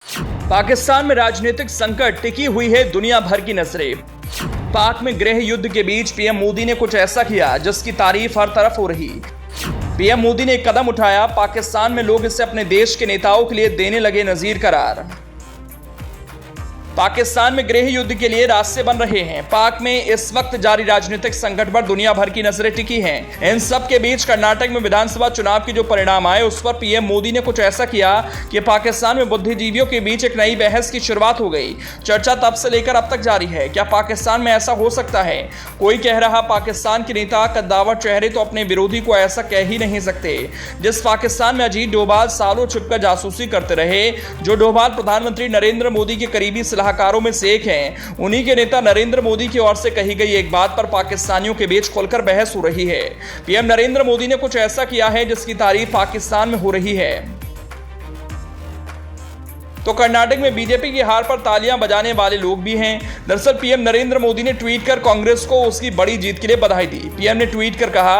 पाकिस्तान में राजनीतिक संकट, टिकी हुई है दुनिया भर की नजरें। पाक में गृह युद्ध के बीच पीएम मोदी ने कुछ ऐसा किया जिसकी तारीफ हर तरफ हो रही। पीएम मोदी ने एक कदम उठाया, पाकिस्तान में लोग इसे अपने देश के नेताओं के लिए देने लगे नजीर करार। पाकिस्तान में गृह युद्ध के लिए रास्ते बन रहे हैं। पाक में इस वक्त जारी राजनीतिक संकट पर दुनिया भर की नजरें टिकी हैं। इन सब के बीच कर्नाटक में विधानसभा चुनाव के जो परिणाम आए उस पर पीएम मोदी ने कुछ ऐसा किया कि पाकिस्तान में बुद्धिजीवियों के बीच एक नई बहस की शुरुआत हो गई। चर्चा तब से लेकर अब तक जारी है। क्या पाकिस्तान में ऐसा हो सकता है? कोई कह रहा पाकिस्तान के नेता कद्दावर चेहरे तो अपने विरोधी को ऐसा कह ही नहीं सकते। जिस पाकिस्तान में अजीत डोभाल सालों छुपकर जासूसी करते रहे, जो डोभाल प्रधानमंत्री नरेंद्र मोदी के करीबी सलाहकारों में से एक हैं, उन्हीं के नेता नरेंद्र मोदी की ओर से कही गई एक बात पर पाकिस्तानियों के बीच खुलकर बहस हो रही है। पीएम नरेंद्र मोदी ने कुछ ऐसा किया है जिसकी तारीफ पाकिस्तान में हो रही है। तो कर्नाटक में बीजेपी की हार पर तालियां बजाने वाले लोग भी हैं। दरअसल पीएम नरेंद्र मोदी ने ट्वीट कर कांग्रेस को उसकी बड़ी जीत के लिए बधाई दी। पीएम ने ट्वीट कर कहा,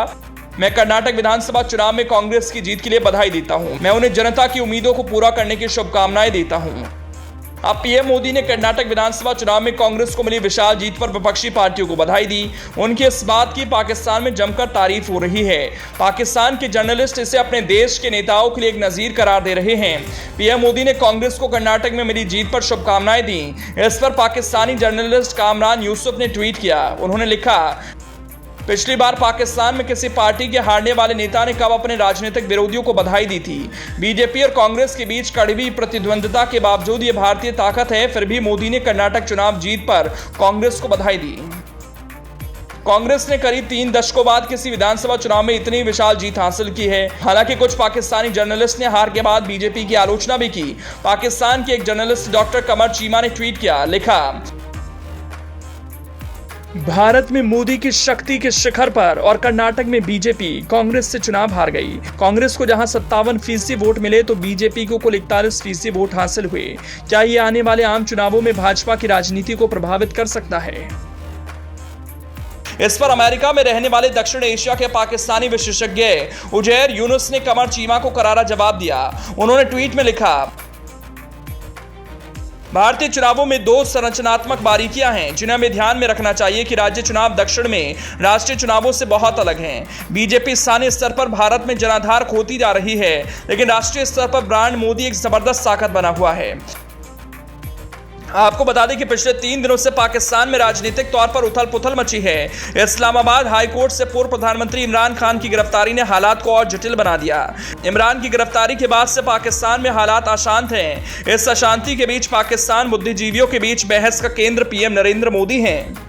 मैं कर्नाटक विधानसभा चुनाव में कांग्रेस की जीत के लिए बधाई देता हूं। मैं उन्हें जनता की उम्मीदों को पूरा करने की शुभकामनाएं देता हूं। अब पीएम मोदी ने कर्नाटक विधानसभा चुनाव में कांग्रेस को मिली विशाल जीत पर विपक्षी पार्टियों को बधाई दी। उनकी इस बात की पाकिस्तान में जमकर तारीफ हो रही है। पाकिस्तान के जर्नलिस्ट इसे अपने देश के नेताओं के लिए एक नजीर करार दे रहे हैं। पीएम मोदी ने कांग्रेस को कर्नाटक में मिली जीत पर शुभकामनाएं दी। इस पर पाकिस्तानी जर्नलिस्ट कामरान यूसुफ ने ट्वीट किया। उन्होंने लिखा, पिछली बार पाकिस्तान में किसी पार्टी के हारने वाले नेता ने कब अपने राजनीतिक विरोधियों को बधाई दी थी। बीजेपी और कांग्रेस के बीच कड़वी प्रतिद्वंद्विता के बावजूद ये भारतीय ताकत है। फिर भी मोदी ने कर्नाटक चुनाव जीत पर कांग्रेस को बधाई दी। कांग्रेस ने करीब 3 दशकों बाद किसी विधानसभा चुनाव में इतनी विशाल जीत हासिल की है। हालांकि कुछ पाकिस्तानी जर्नलिस्ट ने हार के बाद बीजेपी की आलोचना भी की। पाकिस्तान के एक जर्नलिस्ट डॉक्टर कमर चीमा ने ट्वीट किया, लिखा, भारत में मोदी की शक्ति के शिखर पर और कर्नाटक में बीजेपी कांग्रेस से चुनाव हार गई। कांग्रेस को जहां 57% वोट मिले तो बीजेपी को कुल 41% वोट हासिल हुए। क्या ये आने वाले आम चुनावों में भाजपा की राजनीति को प्रभावित कर सकता है? इस पर अमेरिका में रहने वाले दक्षिण एशिया के पाकिस्तानी विशेषज्ञ उजैर यूनुस ने कमर चीमा को करारा जवाब दिया। उन्होंने ट्वीट में लिखा, भारतीय चुनावों में 2 संरचनात्मक बारीकियां हैं जिन्हें हमें ध्यान में रखना चाहिए कि राज्य चुनाव दक्षिण में राष्ट्रीय चुनावों से बहुत अलग हैं। बीजेपी स्थानीय स्तर पर भारत में जनाधार खोती जा रही है, लेकिन राष्ट्रीय स्तर पर ब्रांड मोदी एक जबरदस्त ताकत बना हुआ है। आपको बता दें कि पिछले 3 दिनों से पाकिस्तान में राजनीतिक तौर पर उथल पुथल मची है। इस्लामाबाद हाई कोर्ट से पूर्व प्रधानमंत्री इमरान खान की गिरफ्तारी ने हालात को और जटिल बना दिया। इमरान की गिरफ्तारी के बाद से पाकिस्तान में हालात अशांत हैं। इस अशांति के बीच पाकिस्तान बुद्धिजीवियों के बीच बहस का केंद्र पीएम नरेंद्र मोदी हैं।